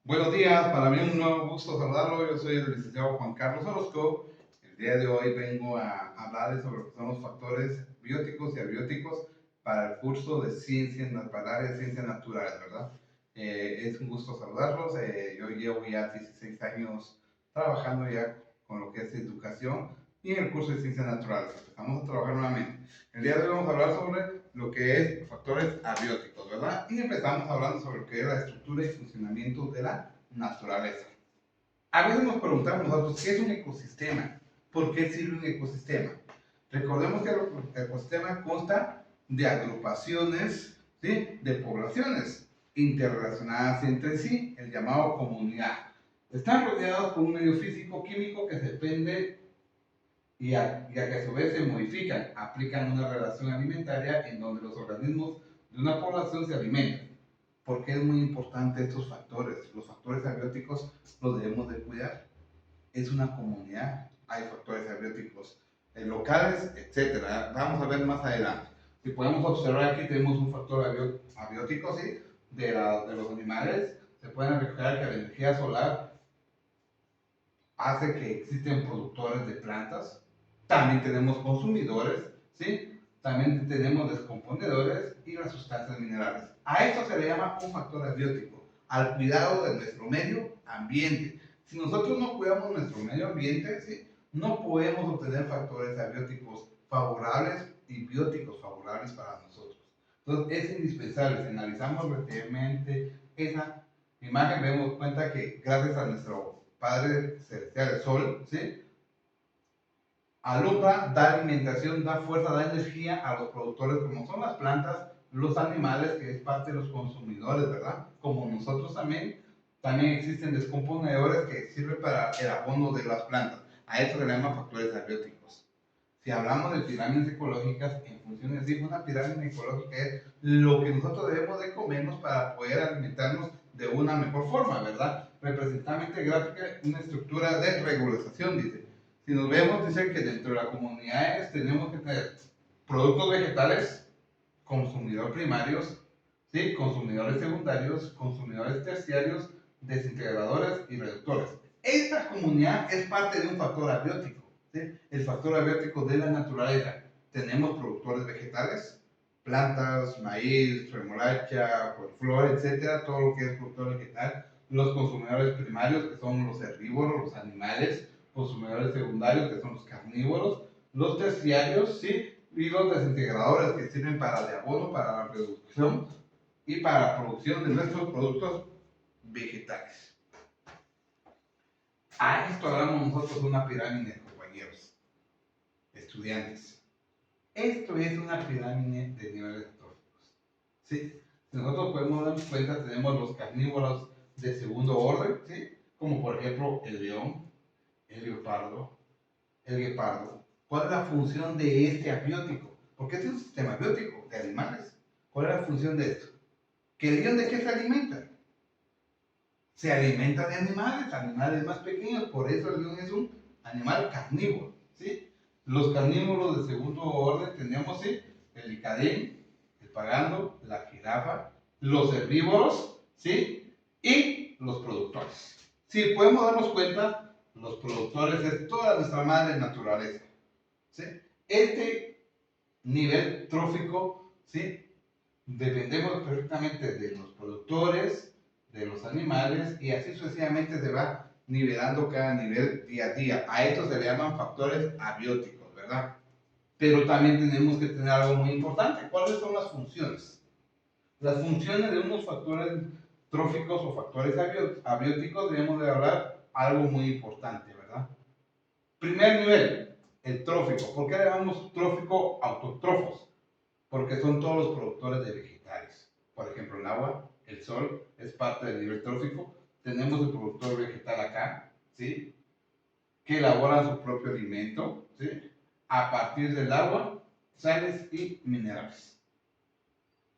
Buenos días, para mí es un nuevo gusto saludarlo. Yo soy el licenciado Juan Carlos Orozco. El día de hoy vengo a hablarles sobre lo que son los factores bióticos y abióticos para el curso de para el área de ciencias naturales, ¿verdad? Es un gusto saludarlos. Yo llevo ya 16 años trabajando ya con lo que es educación y en el curso de ciencias naturales. Empezamos a trabajar nuevamente. El día de hoy vamos a hablar sobre lo que es factores abióticos, ¿verdad? Y empezamos hablando sobre lo que es la estructura y funcionamiento de la naturaleza. A veces nos preguntamos nosotros, ¿qué es un ecosistema? ¿Por qué sirve un ecosistema? Recordemos que el ecosistema consta de agrupaciones, ¿sí?, de poblaciones interrelacionadas entre sí, el llamado comunidad. Están rodeados por un medio físico-químico que se depende y a que a su vez se modifican, aplican una relación alimentaria en donde los organismos de una población se alimentan. ¿Por qué es muy importante estos factores? Los factores abióticos los debemos de cuidar. Es una comunidad, hay factores abióticos locales, etcétera. Vamos a ver más adelante. Si podemos observar aquí tenemos un factor abiótico, ¿sí?, de los animales. Se pueden reflejar que la energía solar hace que existen productores de plantas, también tenemos consumidores, ¿sí? También tenemos descomponedores y las sustancias minerales. A esto se le llama un factor abiótico, al cuidado de nuestro medio ambiente. Si nosotros no cuidamos nuestro medio ambiente, ¿sí?, no podemos obtener factores abióticos favorables y bióticos favorables para nosotros. Entonces es indispensable, si analizamos recientemente esa imagen, vemos cuenta que gracias a nuestro Padre Celestial, el Sol, ¿sí?, alumbra, da alimentación, da fuerza, da energía a los productores, como son las plantas, los animales, que es parte de los consumidores, ¿verdad? Como nosotros también, también existen descomponedores que sirven para el abono de las plantas. A eso se le llaman factores abióticos. Si hablamos de pirámides ecológicas, en función de sí, una pirámide ecológica es lo que nosotros debemos de comernos para poder alimentarnos de una mejor forma, ¿verdad? Representamente gráfica, una estructura de regularización, dice. Si nos vemos, dice que dentro de las comunidades tenemos que tener productos vegetales, consumidores primarios, ¿sí?, consumidores secundarios, consumidores terciarios, desintegradores y reductores. Esta comunidad es parte de un factor abiótico, ¿sí?, el factor abiótico de la naturaleza. Tenemos productores vegetales, plantas, maíz, remolacha, flor, etcétera, todo lo que es productor vegetal. Los consumidores primarios, que son los herbívoros, los animales, consumidores secundarios, que son los carnívoros, los terciarios, ¿sí?, y los desintegradores, que sirven para de abono, para la reducción y para la producción de nuestros productos vegetales. A esto hablamos nosotros de una pirámide, compañeros, estudiantes. Esto es una pirámide de niveles tróficos. ¿Sí? Si nosotros podemos darnos cuenta, tenemos los carnívoros de segundo orden, ¿sí?, como por ejemplo el león, el leopardo, el guepardo. ¿Cuál es la función de este abiótico? Porque este es un sistema abiótico de animales. ¿Cuál es la función de esto? ¿Que el león de qué se alimenta? Se alimenta de animales, animales más pequeños, por eso el león es un animal carnívoro, ¿sí? Los carnívoros de segundo orden tenemos, ¿sí?, el licadén, el pagando, la jirafa, los herbívoros, ¿sí?, y los productores. Si podemos darnos cuenta, los productores es toda nuestra madre naturaleza, ¿sí? Este nivel trófico, ¿sí?, dependemos perfectamente de los productores, de los animales, y así sucesivamente se va nivelando cada nivel día a día. A esto se le llaman factores abióticos, ¿verdad? Pero también tenemos que tener algo muy importante. ¿Cuáles son las funciones? Las funciones de unos factores tróficos o factores abióticos, debemos de hablar algo muy importante, ¿verdad? Primer nivel, el trófico. ¿Por qué le llamamos trófico autótrofos? Porque son todos los productores de vegetales. Por ejemplo, el agua, el sol, es parte del nivel trófico. Tenemos el productor vegetal acá, ¿sí?, que elaboran su propio alimento, ¿sí?, a partir del agua, sales y minerales.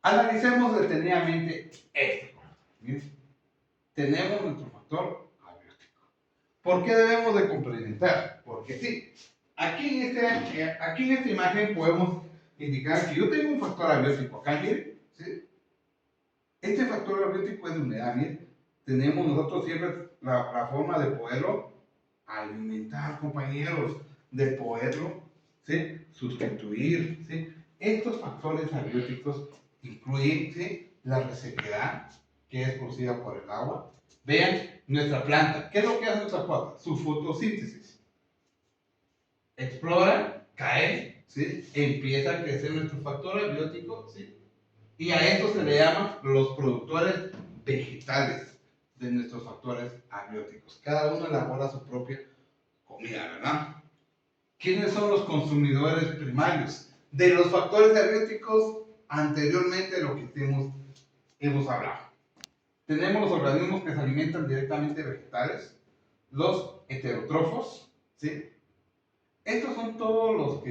Analicemos detenidamente esto. ¿Sí? Tenemos nuestro factor abiótico. ¿Por qué debemos de complementar? Porque sí, aquí en esta imagen podemos indicar que yo tengo un factor abiótico acá, miren, ¿sí? Este factor abiótico es de humedad, miren, tenemos nosotros siempre la forma de poderlo alimentar, compañeros, de poderlo, ¿sí?, sustituir, ¿sí? Estos factores abióticos incluyen, ¿sí?, la resequedad, que es producida por el agua. Vean nuestra planta. ¿Qué es lo que hace nuestra planta? Su fotosíntesis. Explora, cae, ¿sí?, empieza a crecer nuestro factor abiótico, ¿sí? Y a esto se le llaman los productores vegetales de nuestros factores abióticos. Cada uno elabora su propia comida, ¿verdad? ¿Quiénes son los consumidores primarios de los factores abióticos anteriormente de lo que hemos hablado? Tenemos los organismos que se alimentan directamente de vegetales, los heterótrofos, ¿sí? Estos son todos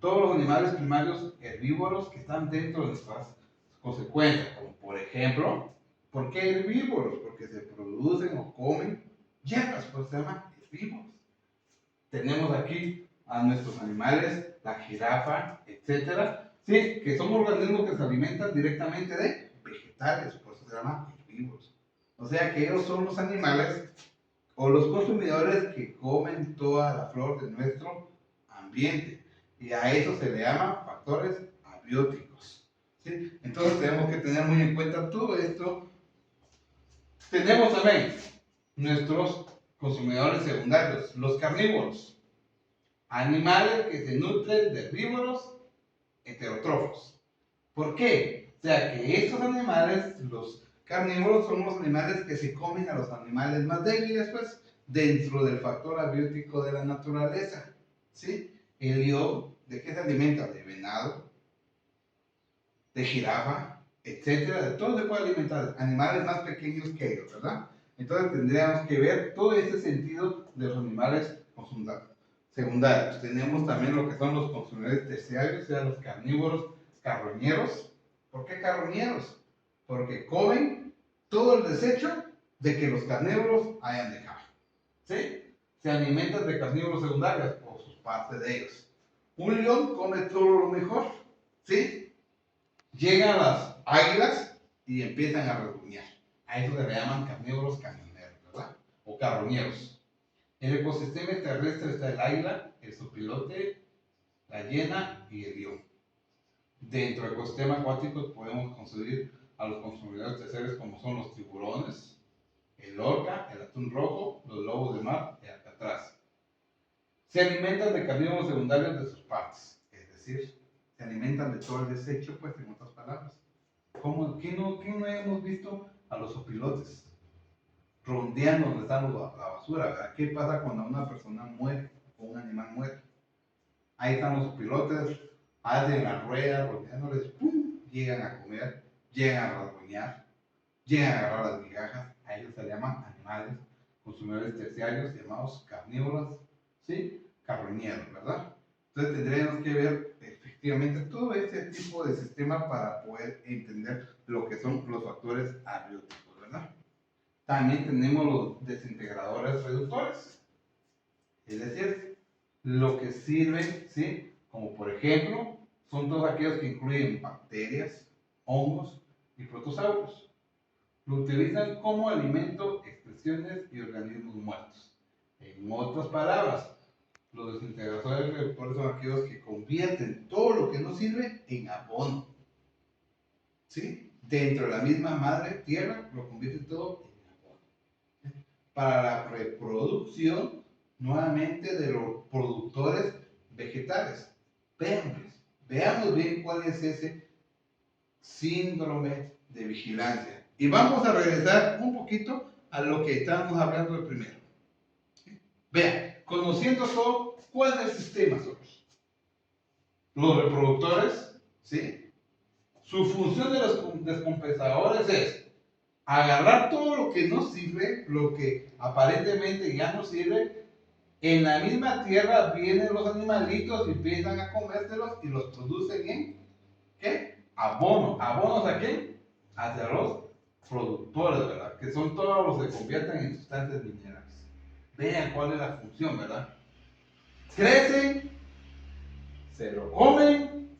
los animales primarios herbívoros que están dentro de nuestras consecuencias, como por ejemplo, ¿por qué herbívoros? Porque se producen o comen hierbas, pues se llaman herbívoros. Tenemos aquí a nuestros animales, la jirafa, etcétera, sí, que son organismos que se alimentan directamente de vegetales, por eso se llaman herbívoros. O sea que ellos son los animales o los consumidores que comen toda la flor de nuestro ambiente. Y a eso se le llama factores abióticos, ¿sí? Entonces tenemos que tener muy en cuenta todo esto. Tenemos también nuestros consumidores secundarios, los carnívoros, animales que se nutren de herbívoros heterótrofos. ¿Por qué? O sea que estos animales, los carnívoros, son los animales que se comen a los animales más débiles, pues, dentro del factor abiótico de la naturaleza, ¿sí? El león, ¿de qué se alimenta? De venado, de jirafa, etcétera, de todo se puede alimentar, animales más pequeños que ellos, ¿verdad? Entonces tendríamos que ver todo ese sentido de los animales secundarios. Tenemos también lo que son los consumidores terciarios, o sea, los carnívoros carroñeros. ¿Por qué carroñeros? Porque comen todo el desecho de que los carnívoros hayan dejado, ¿sí? Se alimentan de carnívoros secundarios o sus partes de ellos. Un león come todo lo mejor, ¿sí? Llegan las águilas y empiezan a rasguñar. A eso se le llaman carnívoros cañoneros, ¿verdad? O carroñeros. En el ecosistema terrestre está el águila, el zopilote, la hiena y el león. Dentro del ecosistema acuático podemos conseguir a los consumidores terciarios como son los tiburones, el orca, el atún rojo, los lobos de mar y el alcatraz. Se alimentan de carnívoros secundarios de sus partes, es decir, se alimentan de todo el desecho, pues, en otras palabras. ¿Qué no hemos visto a los opilotes rondeando donde está la basura, ¿verdad? ¿Qué pasa cuando una persona muere o un animal muere? Ahí están los opilotes, hacen la rueda, rodeándoles, ¡pum!, llegan a comer, llegan a rasguñar, llegan a agarrar las migajas. A ellos se llaman animales consumidores terciarios llamados carnívoros, ¿sí? Carroñeros, ¿verdad? Entonces tendríamos que ver efectivamente todo este tipo de sistema para poder entender lo que son los factores abióticos, ¿verdad? También tenemos los desintegradores reductores, es decir, lo que sirven, ¿sí? Como por ejemplo, son todos aquellos que incluyen bacterias, hongos y protozoarios. Lo utilizan como alimento, expresiones y organismos muertos. En otras palabras, los desintegradores reductores son aquellos que convierten todo lo que no sirve en abono, ¿sí? Dentro de la misma madre tierra, lo convierten todo en abono, ¿sí? Para la reproducción, nuevamente, de los productores vegetales. Veamos bien cuál es ese síndrome de vigilancia. Y vamos a regresar un poquito a lo que estábamos hablando de primero. Vean, conociendo todo, ¿cuál es el sistema son? Los reproductores, ¿sí? Su función de los descompensadores es agarrar todo lo que no sirve, lo que aparentemente ya no sirve. En la misma tierra vienen los animalitos y empiezan a comérselos y los producen en, ¿qué? Abono. ¿Abonos a quién? Hacia los productores, ¿verdad? Que son todos los que se convierten en sustancias minerales. Vean cuál es la función, ¿verdad? Crecen, se lo comen,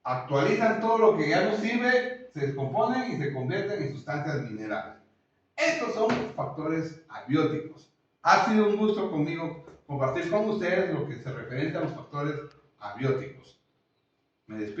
actualizan todo lo que ya no sirve, se descomponen y se convierten en sustancias minerales. Estos son factores abióticos. Ha sido un gusto conmigo compartir con ustedes lo que se refiere a los factores abióticos. Me despido.